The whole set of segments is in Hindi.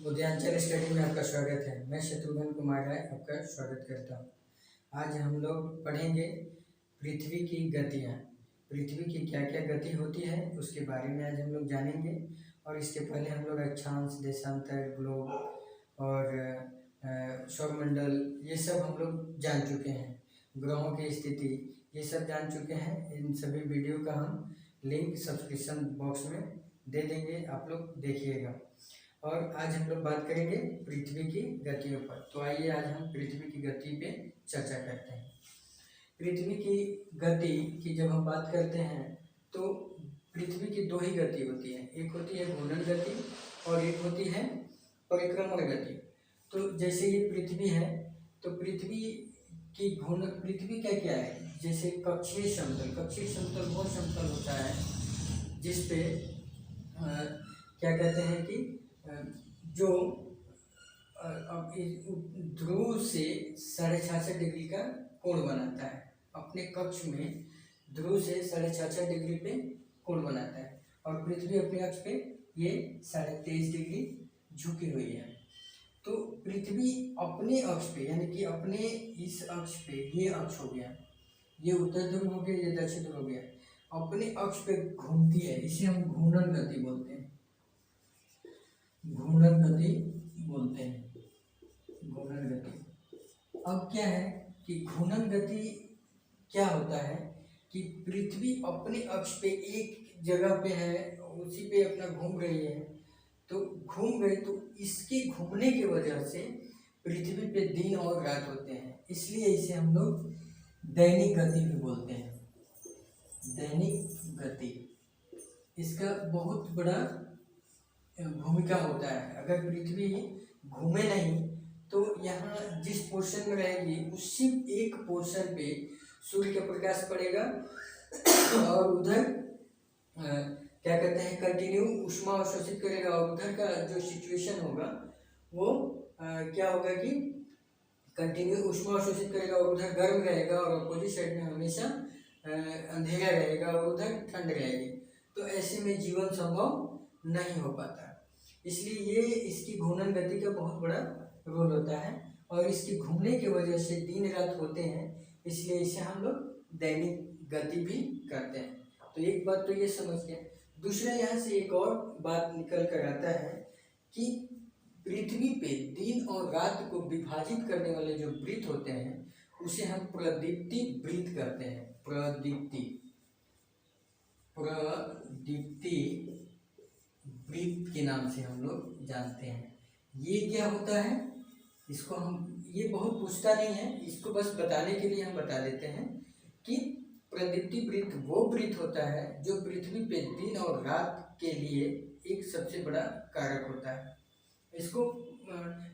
बुद्धांचल स्टडी में आपका स्वागत है। मैं शत्रुघ्न कुमार राय आपका स्वागत करता हूँ। आज हम लोग पढ़ेंगे पृथ्वी की गतियाँ। पृथ्वी की क्या क्या गति होती है उसके बारे में आज हम लोग जानेंगे। और इसके पहले हम लोग अक्षांश, देशांतर, ग्लोब और सौरमंडल ये सब हम लोग जान चुके हैं। ग्रहों की स्थिति ये सब जान चुके हैं। इन सभी वीडियो का हम लिंक सब्सक्रिप्शन बॉक्स में दे देंगे, आप लोग देखिएगा। और आज हम लोग बात करेंगे पृथ्वी की गतियों पर। तो आइए आज हम पृथ्वी की गति पे चर्चा करते हैं। पृथ्वी की गति की जब हम बात करते हैं तो पृथ्वी की दो ही गति होती है, एक होती है घूर्णन गति और एक होती है परिक्रमण गति। तो जैसे ये पृथ्वी है तो पृथ्वी की घूर्णन, पृथ्वी का क्या है, जैसे कक्षीय समतल। कक्षीय समतल वो समतल होता है जिसपे क्या कहते हैं कि जो ध्रुव से 66.5 डिग्री का कोण बनाता है। अपने कक्ष में ध्रुव से 66.5 डिग्री पे कोण बनाता है और पृथ्वी अपने अक्ष पे ये 23.5 डिग्री झुकी हुई है। तो पृथ्वी अपने अक्ष पे यानी कि अपने इस अक्ष पे, ये अक्ष हो गया, ये उत्तर ध्रुव हो गया, ये दक्षिण ध्रुव हो गया, अपने अक्ष पे घूमती है। इसे हम घूर्णन गति बोलते हैं, घूर्णन गति बोलते हैं, घूर्णन गति। अब क्या है कि घूर्णन गति क्या होता है कि पृथ्वी अपने अक्ष पे एक जगह पे है, उसी पे अपना घूम रही है। तो घूम गई तो इसके घूमने की वजह से पृथ्वी पे दिन और रात होते हैं, इसलिए इसे हम लोग दैनिक गति भी बोलते हैं, दैनिक गति। इसका बहुत बड़ा भूमिका होता है। अगर पृथ्वी घूमे नहीं तो यहाँ जिस पोर्शन में रहेगी उसी एक पोर्शन पे सूर्य का प्रकाश पड़ेगा और उधर क्या कहते हैं कंटिन्यू ऊष्मा अवशोषित करेगा और उधर का जो सिचुएशन होगा वो क्या होगा कि कंटिन्यू ऊष्मा अवशोषित करेगा और उधर गर्म रहेगा और अपोजिट साइड में हमेशा अंधेरा रहेगा और उधर ठंड रहेगी। तो ऐसे में जीवन संभव नहीं हो पाता। इसलिए ये इसकी घूर्णन गति का बहुत बड़ा रोल होता है और इसकी घूमने की वजह से दिन रात होते हैं, इसलिए इसे हम लोग दैनिक गति भी करते हैं। तो एक बात तो ये समझ गए। दूसरा यहाँ से एक और बात निकल कर आता है कि पृथ्वी पे दिन और रात को विभाजित करने वाले जो वृत्त होते हैं उसे हम प्रदीप्ति वृत्त कहते हैं। प्रदीप्ति वृत्त के नाम से हम लोग जानते हैं। ये क्या होता है, इसको हम, ये बहुत पूछता नहीं है, इसको बस बताने के लिए हम बता देते हैं कि प्रदीप्ति वृत्त वो वृत्त होता है जो पृथ्वी पे दिन और रात के लिए एक सबसे बड़ा कारक होता है। इसको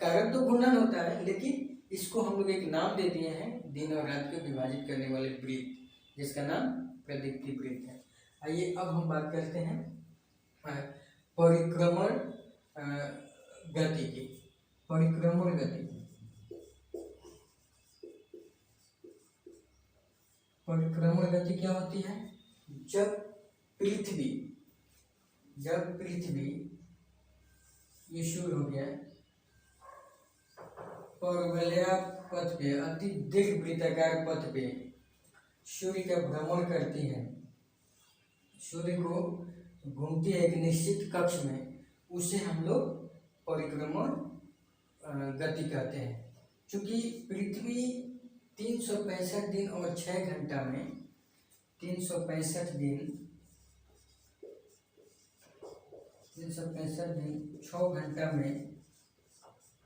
कारक तो घूर्णन होता है, लेकिन इसको हम लोग एक नाम दे दिए हैं, दिन और रात को विभाजित करने वाले वृत्त, जिसका नाम प्रदीप्ति वृत्त है। आइए अब हम बात करते हैं परिक्रमण गति की। परिक्रमण गति, परिक्रमण गति क्या होती है? जब पृथ्वी ये शुरू हो गया परवलया पथ पे, अति दीर्घ वृत्ताकार पथ पे सूर्य का भ्रमण करती है, सूर्य को घूमती है एक निश्चित कक्ष में, उसे हम लोग परिक्रमण गति कहते हैं। क्योंकि पृथ्वी 365 दिन और 6 घंटा में 365 दिन 6 घंटा में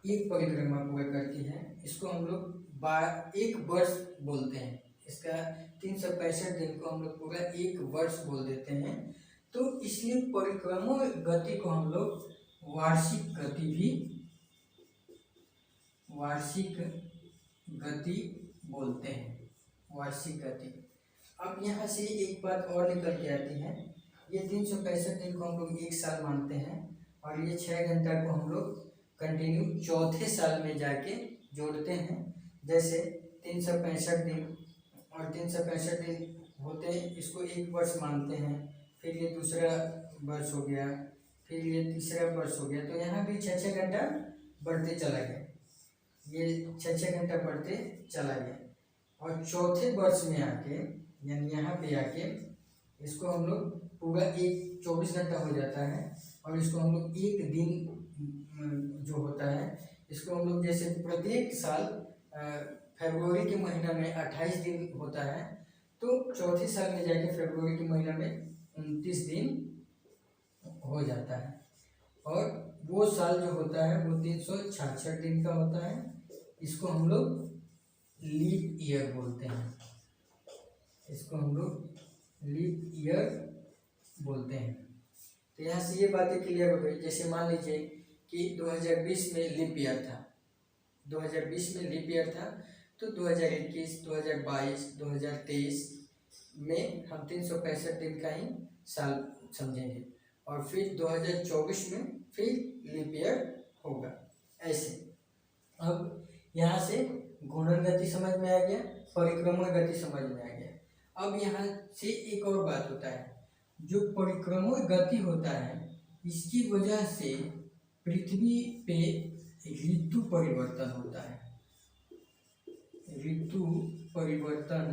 एक परिक्रमा पूरा करती है। इसको हम लोग एक वर्ष बोलते हैं। इसका 365 दिन को हम लोग पूरा एक वर्ष बोल देते हैं। तो इसलिए परिक्रमण गति को हम लोग वार्षिक गति बोलते हैं, वार्षिक गति। अब यहाँ से एक बात और निकल के आती है, ये 365 दिन को हम लोग एक साल मानते हैं और ये 6 घंटा को हम लोग कंटिन्यू चौथे साल में जाके जोड़ते हैं। जैसे 365 दिन और 365 दिन होते हैं, इसको एक वर्ष मानते हैं, फिर ये दूसरा वर्ष हो गया, फिर ये तीसरा वर्ष हो गया, तो यहाँ भी 6-6 घंटा बढ़ते चला गया, ये 6-6 घंटा बढ़ते चला गया। और चौथे वर्ष में आके यानी यहाँ पे आके इसको हम लोग पूरा 24 घंटा हो जाता है, और इसको हम लोग एक दिन जो होता है इसको हम लोग जैसे प्रत्येक साल फरवरी के महीना में 28 दिन होता है, तो चौथे साल में जाके फरवरी के महीना में 29 दिन हो जाता है। और वो साल जो होता है वो 366 दिन का होता है, इसको हम लोग लीप ईयर बोलते हैं, इसको हम लोग लीप ईयर बोलते हैं। तो यहाँ से ये बातें क्लियर हो गई। जैसे मान लीजिए कि 2020 में लीप ईयर था, 2020 में लीप ईयर था, तो 2021, 2022, 2023 में हम 365 दिन का ही साल समझेंगे, और फिर 2024 में फिर लीप ईयर होगा ऐसे। अब यहाँ से घूर्णन गति समझ में आ गया, परिक्रमण गति समझ में आ गया। अब यहाँ से एक और बात होता है, जो परिक्रमण गति होता है इसकी वजह से पृथ्वी पे ऋतु परिवर्तन होता है, ऋतु परिवर्तन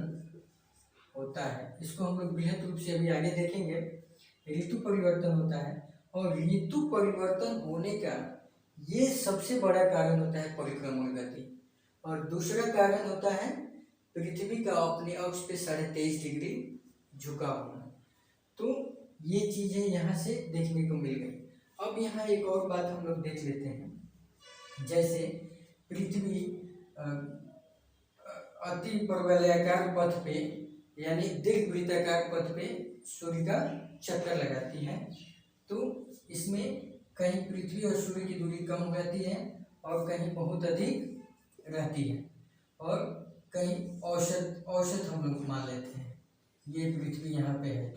होता है। इसको हम लोग बृहद रूप से अभी आगे देखेंगे। ऋतु परिवर्तन होता है, और ऋतु परिवर्तन होने का ये सबसे बड़ा कारण होता है परिक्रमण गति, और दूसरा कारण होता है पृथ्वी का अपने अक्ष पे 23.5 डिग्री झुका होना। तो ये चीजें यहाँ से देखने को मिल गई। अब यहाँ एक और बात हम लोग देख लेते हैं, जैसे पृथ्वी अति परवलयाकार पथ पे यानी दीर्घवृत्ताकार पथ पे सूर्य का चक्कर लगाती है, तो इसमें कहीं पृथ्वी और सूर्य की दूरी कम हो जाती है और कहीं बहुत अधिक रहती है, और कहीं औसत हम लोग मान लेते हैं ये पृथ्वी यहाँ पे है।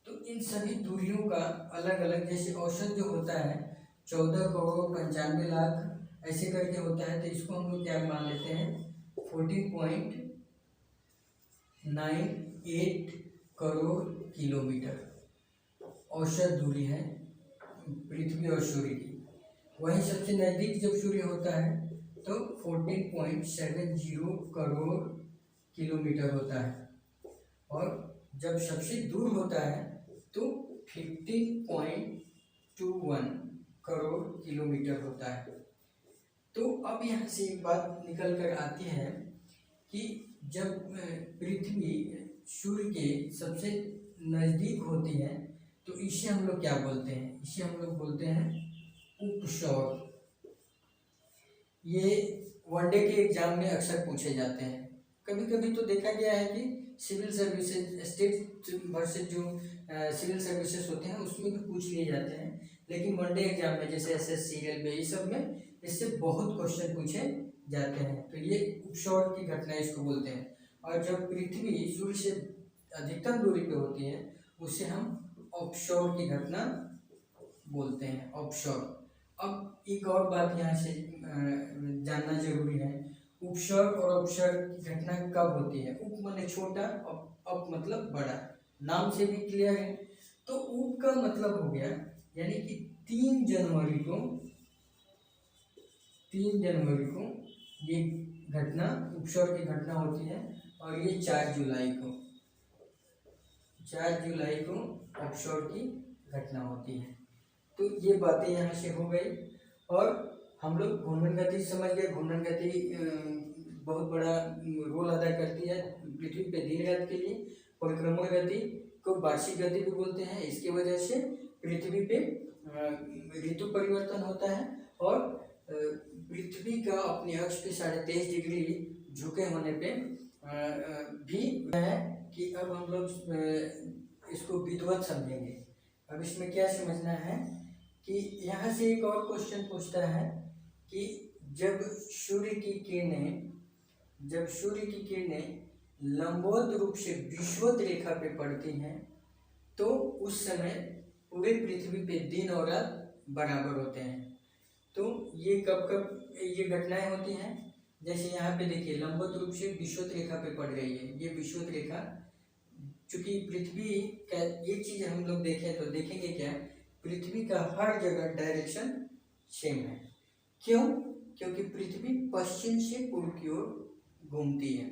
तो इन सभी दूरियों का अलग अलग, जैसे औसत जो होता है 14 करोड़ 95 लाख ऐसे करके होता है, तो इसको हम लोग क्या मान लेते हैं 14.98 करोड़ किलोमीटर औसत दूरी है पृथ्वी और सूर्य की। वहीं सबसे नज़दीक जब सूर्य होता है तो 14.70 करोड़ किलोमीटर होता है, और जब सबसे दूर होता है तो 15.21 करोड़ किलोमीटर होता है। तो अब यहाँ से एक बात निकल कर आती है कि जब पृथ्वी सूर्य के सबसे नज़दीक होती है तो इसे हम लोग क्या बोलते हैं, इसे हम लोग बोलते हैं उपसौर। ये वनडे के एग्जाम में अक्सर पूछे जाते हैं। कभी कभी तो देखा गया है कि सिविल सर्विसेज स्टेट वर्सेज जो सिविल सर्विसेज होते हैं उसमें भी पूछ लिए जाते हैं, लेकिन वनडे एग्जाम में जैसे SSC रेलवे ये सब में इससे बहुत क्वेश्चन पूछे जाते हैं। तो ये उपसौर की घटना इसको बोलते हैं। और जब पृथ्वी सूर्य से अधिकतम दूरी पे होती है उसे हम ऑफशोर की घटना बोलते हैं, ऑफशोर। अब एक और बात यहाँ से जानना जरूरी है, उपसौर और ऑफशोर की घटना कब होती है। उप माने छोटा, अप मतलब बड़ा, नाम से भी क्लियर है। तो उप का मतलब हो गया यानी कि 3 जनवरी को ये घटना उपसौर की घटना होती है, और ये 4 जुलाई को ऑफशोर की घटना होती है। तो ये बातें यहाँ से हो गई, और हम लोग घूर्णन गति समझ गए। घूर्णन गति बहुत बड़ा रोल अदा करती है पृथ्वी पे दिन रात के लिए। परिक्रमण गति को वार्षिक गति भी बोलते हैं। इसकी वजह से पृथ्वी पे ऋतु परिवर्तन होता है, और पृथ्वी का अपने अक्ष पे 23.5 डिग्री झुके होने पे भी है कि अब हम लोग इसको विधिवत समझेंगे। अब इसमें क्या समझना है कि यहाँ से एक और क्वेश्चन पूछता है कि जब सूर्य की किरणें लंबवत रूप से विषुवत रेखा पे पड़ती हैं तो उस समय पूरे पृथ्वी पे दिन और रात बराबर होते हैं। तो ये कब ये घटनाएं होती हैं, जैसे यहाँ पे देखिए लंबवत रूप से विषुवत रेखा पे पड़ रही है। ये विषुवत रेखा, चूंकि पृथ्वी का एक चीज हम लोग देखें तो देखेंगे क्या पृथ्वी का हर जगह डायरेक्शन सेम है। क्यों? क्योंकि पृथ्वी पश्चिम से पूर्व की ओर घूमती है,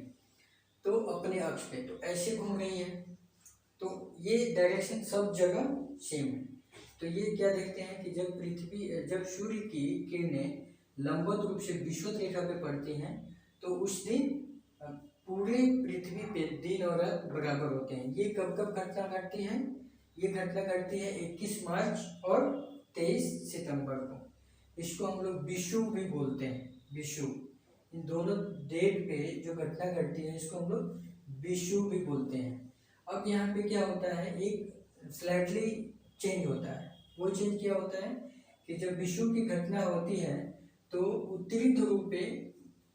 तो अपने अक्ष पे तो ऐसे घूम रही है, तो ये डायरेक्शन सब जगह सेम है। तो ये क्या देखते हैं कि जब सूर्य की किरणें लंबवत रूप से विषुवत रेखा पे पड़ती हैं तो उस दिन पूरे पृथ्वी पे दिन और रात बराबर होते हैं। ये कब कब घटना घटती है? ये घटना घटती है 21 मार्च और 23 सितंबर को। इसको हम लोग विषुव भी बोलते हैं, विषुव। इन दोनों डेट पे जो घटना घटती है इसको हम लोग विषुव भी बोलते हैं। अब यहाँ पे क्या होता है, एक स्लाइटली चेंज होता है। वो चेंज क्या होता है कि जब विषुव की घटना होती है तो उत्तरी ध्रुव पे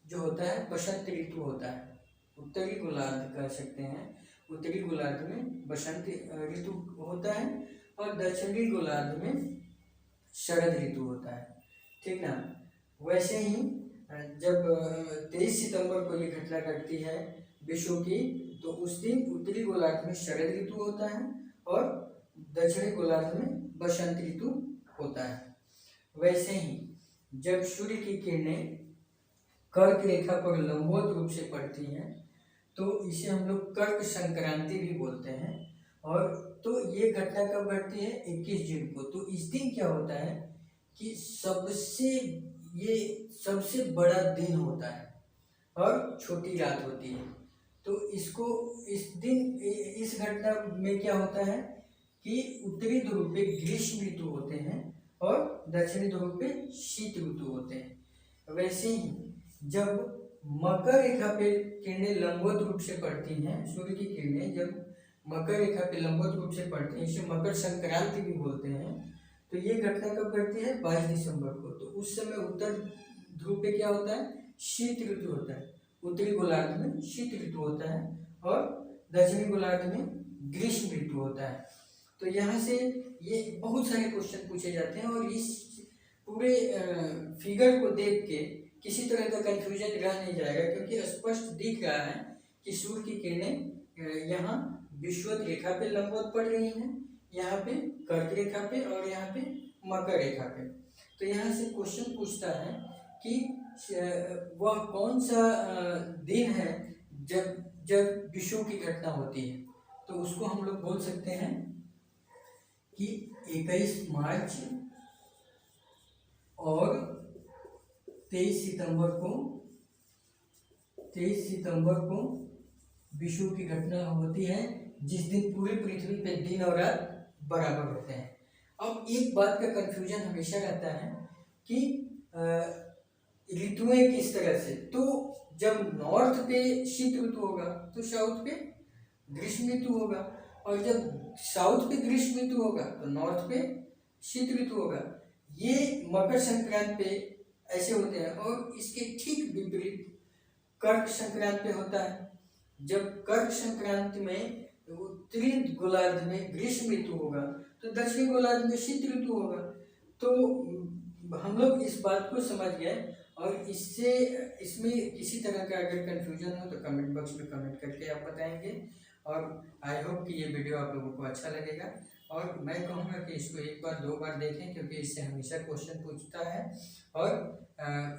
जो होता है बसंत ऋतु होता है, उत्तरी गोलार्ध कह सकते हैं। उत्तरी गोलार्ध में बसंत ऋतु होता है और दक्षिणी गोलार्ध में शरद ऋतु होता है, ठीक ना। वैसे ही जब 23 सितंबर को ये घटना घटती है विषुव की, तो उस दिन उत्तरी गोलार्ध में शरद ऋतु होता है और दक्षिणी गोलार्ध में बसंत ऋतु होता है। वैसे ही जब सूर्य की किरणें कर्क रेखा पर लंबवत रूप से पड़ती हैं तो इसे हम लोग कर्क संक्रांति भी बोलते हैं। और तो ये घटना कब घटती है? 21 जून को। तो इस दिन क्या होता है कि सबसे बड़ा दिन होता है और छोटी रात होती है। तो इस घटना में क्या होता है कि उत्तरी ध्रुव पे ग्रीष्म ऋतु होते हैं और दक्षिणी ध्रुव पे शीत ऋतु होते हैं। वैसे ही जब मकर रेखा पे किरणें लंबवत रूप से पड़ती हैं, सूर्य की किरणें जब मकर रेखा पे लंबवत रूप से पड़ती हैं, इसे मकर संक्रांति भी बोलते हैं। तो ये घटना कब घटती है? 22 दिसंबर को। तो उस समय उत्तर ध्रुव पे क्या होता है? शीत ऋतु होता है। उत्तरी गोलार्ध में शीत ऋतु होता है और दक्षिणी गोलार्ध में ग्रीष्म ऋतु होता है। तो यहाँ से ये बहुत सारे क्वेश्चन पूछे जाते हैं और इस पूरे फिगर को देख के किसी तरह का कंफ्यूजन रह नहीं जाएगा, क्योंकि स्पष्ट दिख रहा है कि सूर्य की किरणें यहाँ विषुवत रेखा पे लंबवत पड़ रही हैं, यहाँ पे कर्क रेखा पे और यहाँ पे मकर रेखा पे। तो यहाँ से क्वेश्चन पूछता है कि वह कौन सा दिन है जब विषुव की घटना होती है। तो उसको हम लोग बोल सकते हैं कि 21 मार्च और 23 सितंबर को विषुव की घटना होती है, जिस दिन पूरे पृथ्वी पे दिन और रात बराबर होते हैं। अब एक बात का कंफ्यूजन हमेशा रहता है कि ऋतुएं किस तरह से। तो जब नॉर्थ पे शीत ऋतु होगा तो साउथ पे ग्रीष्म ऋतु होगा, और जब साउथ पे ग्रीष्म ऋतु होगा तो नॉर्थ पे शीत ऋतु होगा। ये मकर संक्रांति पे ऐसे होते हैं। और इसके ठीक विपरीत कर्क संक्रांति पे होता है। जब कर्क संक्रांति में उत्तरी गोलार्ध में ग्रीष्म ऋतु होगा तो दक्षिणी गोलार्ध में शीत ऋतु होगा। तो हम लोग इस बात को समझ गए, और इसमें किसी तरह का अगर कंफ्यूजन हो तो कमेंट बॉक्स में कमेंट करके आप बताएंगे। और आई होप कि ये वीडियो आप लोगों को अच्छा लगेगा, और मैं कहूँगा कि इसको एक बार 2 बार देखें, क्योंकि इससे हमेशा क्वेश्चन पूछता है। और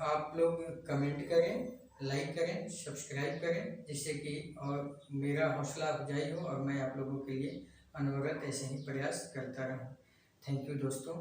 आप लोग कमेंट करें, लाइक करें, सब्सक्राइब करें, जिससे कि और मेरा हौसला अफजाई हो और मैं आप लोगों के लिए अनवरत ऐसे ही प्रयास करता रहूँ। थैंक यू दोस्तों।